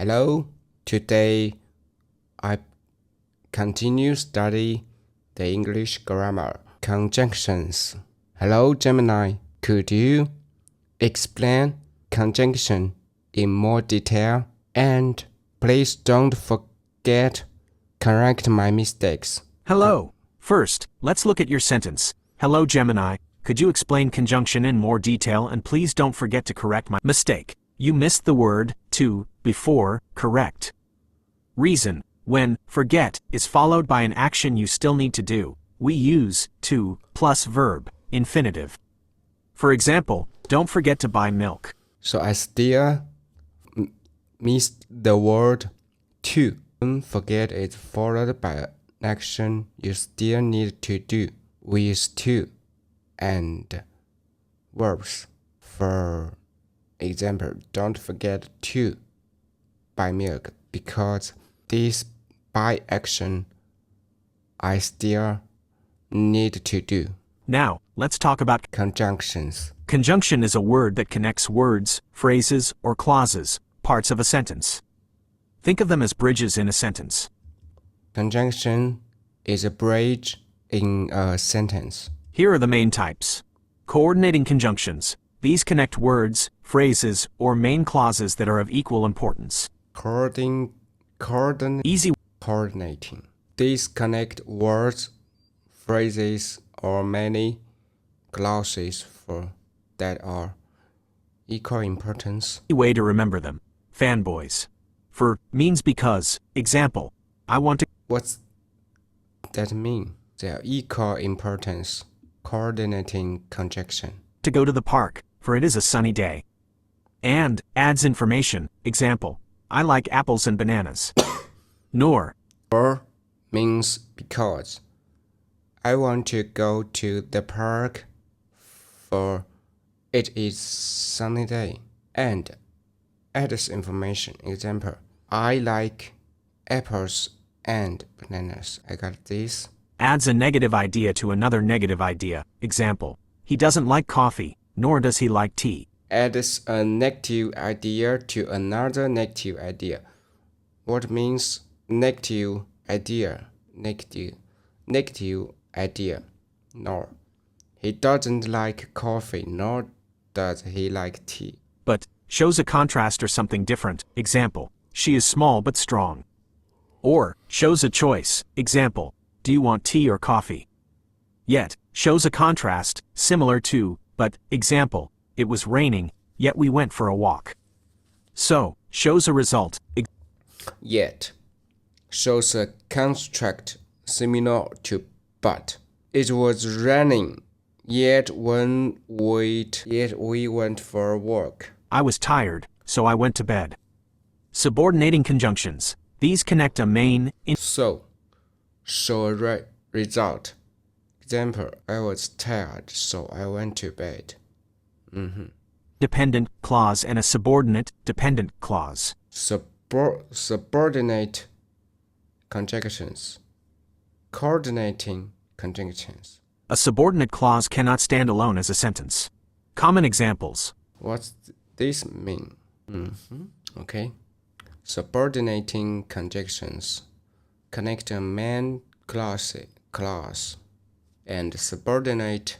Hello, today I continue study the English grammar conjunctions. Hello, Gemini. Could you explain conjunction in more detail? And please don't forget correct my mistakes. Hello. First, let's look at your sentence. Hello, Gemini. Could you explain conjunction in more detail and please don't forget to correct my mistake. You missed the word to before correct. Reason: when forget is followed by an action you still need to do, we use to plus verb infinitive. For example, don't forget to buy milk. So I still missed the word to. Don't forget it's followed by an action you still need to do. We use to and verbs. For example, don't forget to buy milk because this buy action I still need to do. Now, let's talk about Conjunctions. conjunction is a word that connects words, phrases, or clauses, parts of a sentence. Think of them as bridges in a sentence. Conjunction is a bridge in a sentence. Here are the main types. Coordinating conjunctions. These connect words, phrases, or main clauses that are of equal importance. Easy. Coordinating. These connect words, phrases, or many clauses that are equal importance. way to remember them. Fanboys. For means because. Example: I want to What's that mean? They are equal importance. Coordinating conjunction. go to the park, for it is a sunny day. And adds information. Example: I like apples and bananas. Nor. Or means because. I want to go to the park for it is sunny day. And adds information. Example: I like apples and bananas. I got this. Adds a negative idea to another negative idea. Example: he doesn't like coffee, nor does he like tea. Adds a negative idea to another negative idea. What means negative idea? Negative idea. Nor. He doesn't like coffee, nor does he like tea. But shows a contrast or something different. Example: she is small but strong. Or shows a choice. Example: do you want tea or coffee? Yet shows a contrast, similar to, but. Example: it was raining, yet we went for a walk. So shows a result. Yet shows a construct similar to but. It was raining, yet we went for a walk. I was tired, so I went to bed. Subordinating conjunctions. These connect a main So, show a result. Example: I was tired, so I went to bed. dependent clause and a subordinate dependent clause. Subordinate conjunctions. Coordinating conjunctions. A subordinate clause cannot stand alone as a sentence. Common examples. What's this mean? Okay. Subordinating conjunctions connect a main clause and subordinate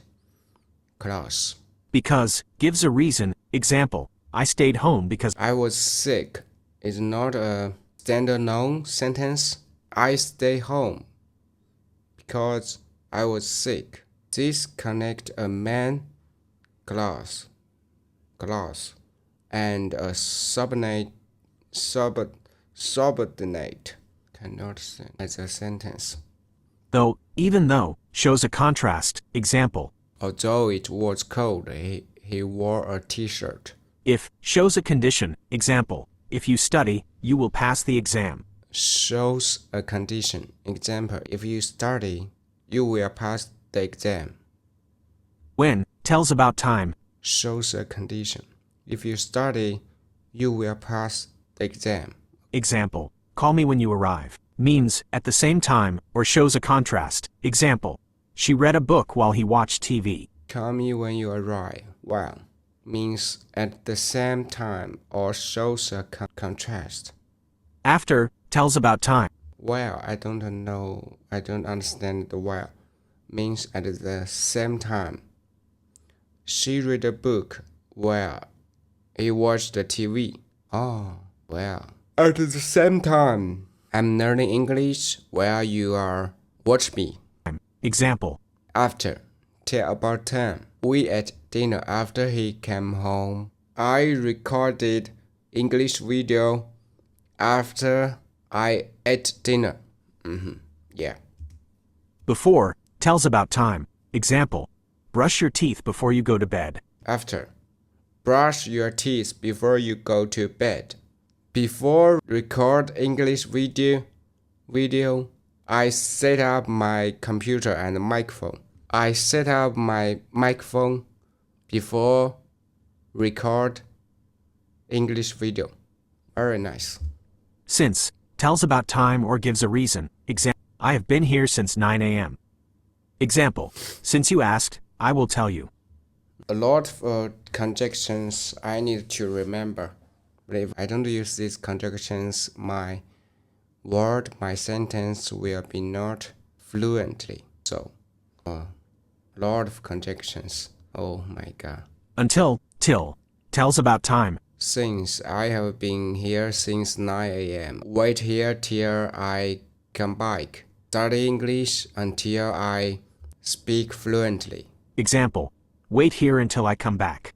clause. Because gives a reason. Example: I stayed home because I was sick is not a standalone sentence. I stay home because I was sick. This connect a main clause and a subordinate cannot stand as a sentence. though, even though, shows a contrast. Example: Although it was cold, he wore a t-shirt. if shows a condition. Example: if you study, you will pass the exam. Shows a condition. Example: if you study, you will pass the exam. When tells about time. Shows a condition. If you study, you will pass the exam. Example: call me when you arrive. Means at the same time, or shows a contrast. Example: she read a book while he watched TV. Call me when you arrive. Well, means at the same time or shows a contrast. After tells about time. Well, I don't know. I don't understand the well. Means at the same time. She read a book. Well, he watched the TV. Oh, well. At the same time, I'm learning English while you are watch me. Example. After, tell about time. We ate dinner after he came home. I recorded English video after I ate dinner. Yeah. Before tells about time. Example. Brush your teeth before you go to bed. After, brush your teeth before you go to bed. Before record English video, I set up my computer and microphone. I set up my microphone before record English video. Very nice. Since tells about time or gives a reason. Example. I have been here since 9 a.m. Example. Since you asked, I will tell you. A lot of conjunctions I need to remember. But if I don't use these conjunctions, my sentence will be not fluently. So, a lot of conjunctions. Oh my god. Until till tells about time. Since I have been here since 9 a.m. Wait here till I come back. Study English until I speak fluently. Example. Wait here until I come back.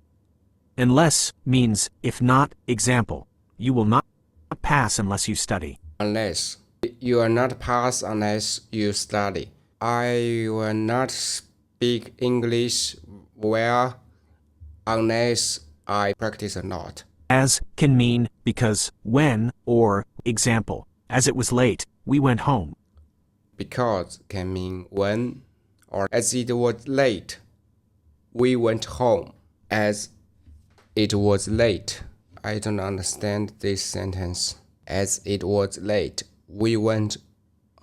Unless means if not. Example. You will not pass unless you study. Unless you are not pass unless you study. I will not speak English well unless I practice a lot. As can mean because, when, or, example. As it was late, we went home. Because can mean when, or as it was late, we went home. As it was late. I don't understand this sentence. As it was late, we went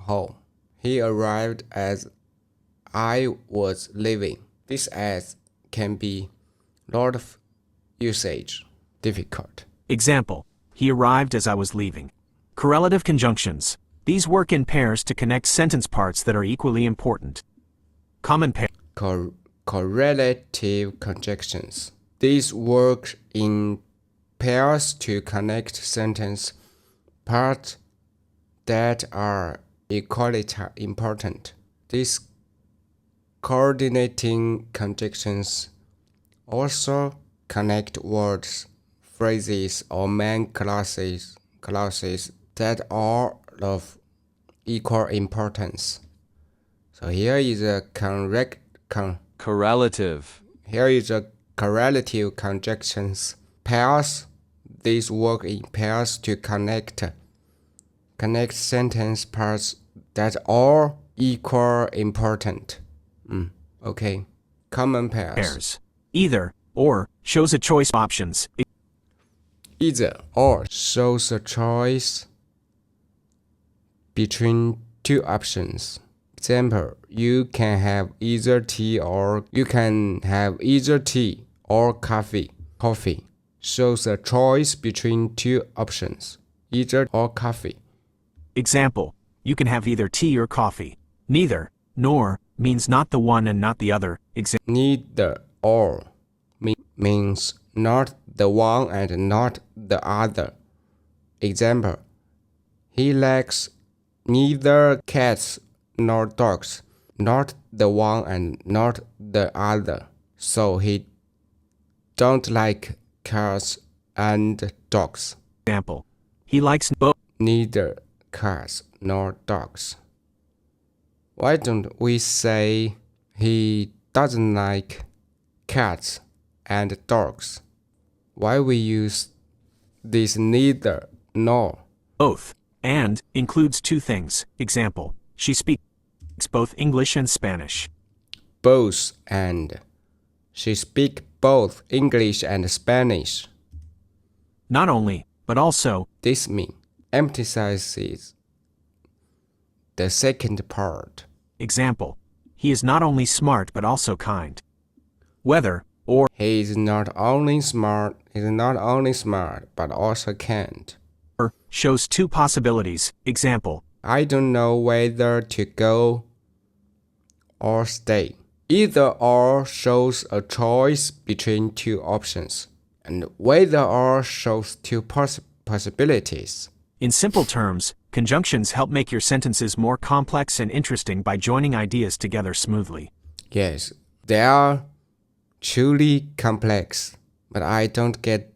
home. He arrived as I was leaving. This as can be lot of usage. Difficult. Example. He arrived as I was leaving. Correlative conjunctions. These work in pairs to connect sentence parts that are equally important. Common pair. Correlative conjunctions. These work in pairs to connect sentence parts that are equally important. These coordinating conjunctions also connect words, phrases, or main clauses that are of equal importance. So here is a correlative. Here is a correlative conjunctions. Pairs. These work in pairs to connect sentence parts that are equal important. Okay. Common pairs. Either or shows a choice of options. Either or shows a choice between two options. Example, you can have either tea or coffee. Coffee shows a choice between two options, either or coffee. Example, you can have either tea or coffee. Neither, nor, means not the one and not the other. Neither or means not the one and not the other. Example, he likes neither cats nor dogs, not the one and not the other. So he don't like cats and dogs. Example, he likes both. Neither cats nor dogs. Why don't we say he doesn't like cats and dogs? Why we use this neither nor? Both and includes two things. Example, she speaks both English and Spanish. Both and. She speaks both English and Spanish. Not only, but also. This means emphasizes the second part. Example, he is not only smart but also kind. Whether or he is not only smart but also kind. shows two possibilities. Example, I don't know whether to go or stay. Either or shows a choice between two options, and whether or shows two possibilities. In simple terms, conjunctions help make your sentences more complex and interesting by joining ideas together smoothly. Yes, they are truly complex, but I don't get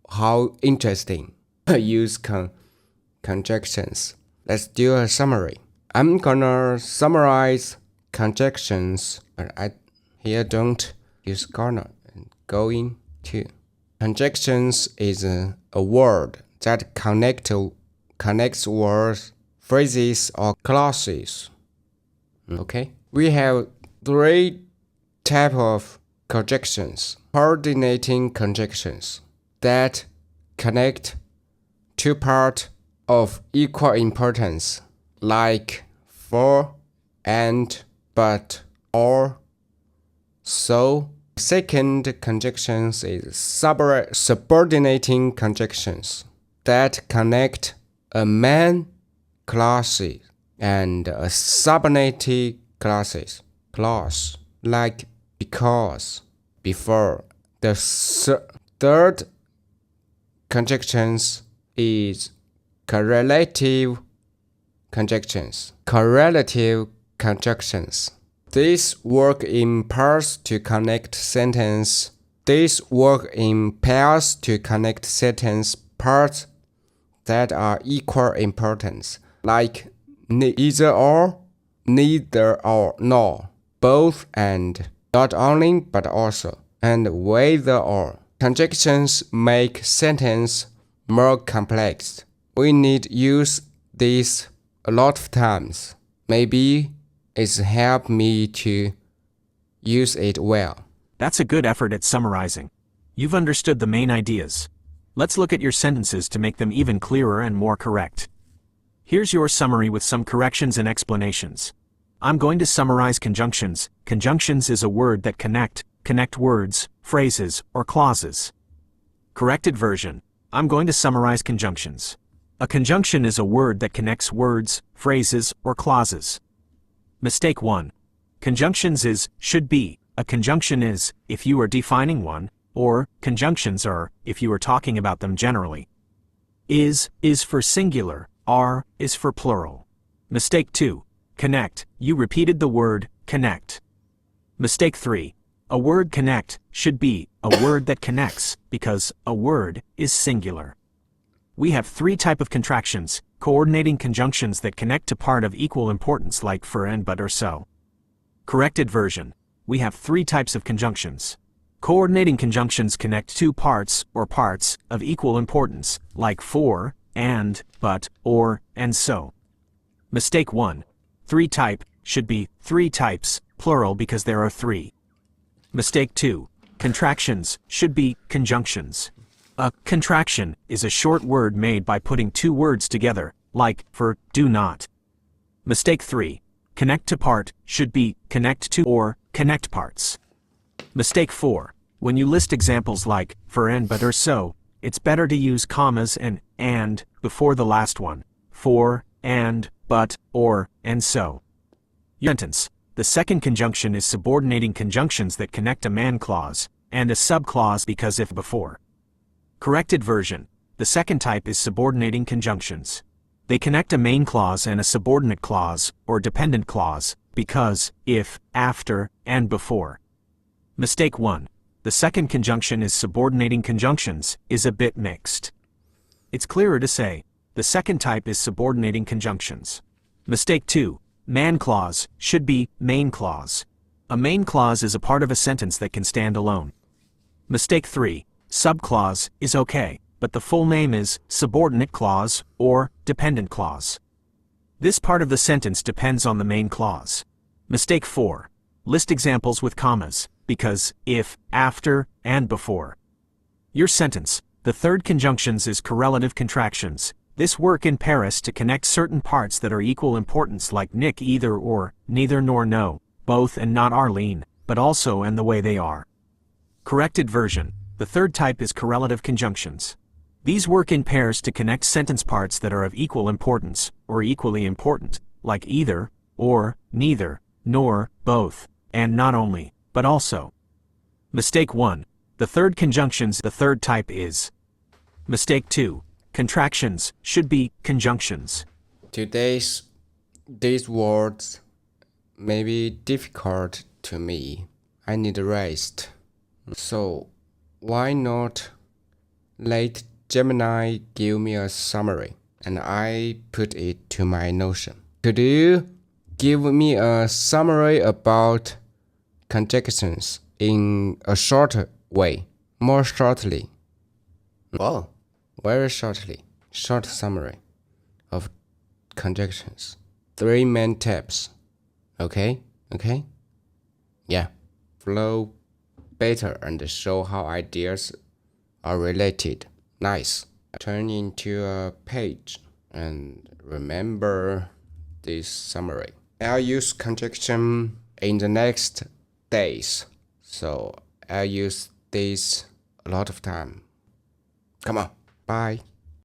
how interesting I use conjunctions. Let's do a summary. I'm gonna summarize conjunctions, but I here don't use gonna and going to. Conjunctions is a word that connects words, phrases, or clauses. Okay, we have three types of conjunctions. Coordinating conjunctions that connect two parts of equal importance, like for, and, but, or, so. Second conjunctions is subordinating conjunctions that connect a main clause and a subordinate clause, like because, before. The third conjunctions is correlative conjunctions. These work in pairs to connect sentence parts that are equal importance, like either or, neither or, nor, both and, not only but also, and whether or. Conjunctions make sentence more complex. We need use this a lot of times. Maybe it's helped me to use it well. That's a good effort at summarizing. You've understood the main ideas. Let's look at your sentences to make them even clearer and more correct. Here's your summary with some corrections and explanations. I'm going to summarize conjunctions. Conjunctions is a word that connect words, phrases, or clauses. Corrected version. I'm going to summarize conjunctions. A conjunction is a word that connects words, phrases, or clauses. Mistake 1. Conjunctions is, should be. A conjunction is, if you are defining one, or, conjunctions are, if you are talking about them generally. Is for singular, are is for plural. Mistake 2. Connect, you repeated the word, connect. Mistake 3. A word connect should be a word that connects, because a word is singular. We have three types of contractions, coordinating conjunctions that connect to part of equal importance like for and but or so. Corrected version. We have three types of conjunctions. Coordinating conjunctions connect two parts or parts of equal importance, like for, and, but, or, and so. Mistake 1. Three type should be three types, plural because there are three. Mistake 2. Contractions should be conjunctions. A contraction is a short word made by putting two words together, like for do not. Mistake 3. Connect to part should be connect to or connect parts. Mistake 4. When you list examples like for and but or so, it's better to use commas and before the last one. For, and, but, or, and so. Sentence. The second conjunction is subordinating conjunctions that connect a main clause and a subclause because if before. Corrected version. The second type is subordinating conjunctions. They connect a main clause and a subordinate clause, or dependent clause, because, if, after, and before. Mistake 1. The second conjunction is subordinating conjunctions, is a bit mixed. It's clearer to say, the second type is subordinating conjunctions. Mistake 2. Man clause should be main clause. A main clause is a part of a sentence that can stand alone. Mistake 3. Subclause is okay, but the full name is subordinate clause or dependent clause. This part of the sentence depends on the main clause. Mistake 4. List examples with commas, because, if, after, and before. Your sentence, the third conjunctions is correlative contractions. This work in pairs to connect certain parts that are equal importance like Nick either or, neither nor no, both and not Arlene, but also and the way they are. Corrected version. The third type is correlative conjunctions. These work in pairs to connect sentence parts that are of equal importance, or equally important, like either, or, neither, nor, both, and not only, but also. Mistake 1. The third conjunctions. The third type is. Mistake 2. Contractions should be conjunctions. These words may be difficult to me. I need rest. So, why not let Gemini give me a summary and I put it to my Notion? Could you give me a summary about conjunctions in a shorter way, more shortly? Oh, very shortly. Short summary of conjunctions. 3 main types. Okay? Yeah. Flow better and show how ideas are related. Nice. Turn into a page and remember this summary. I'll use conjunction in the next days. So I'll use this a lot of time. Come on. Bye.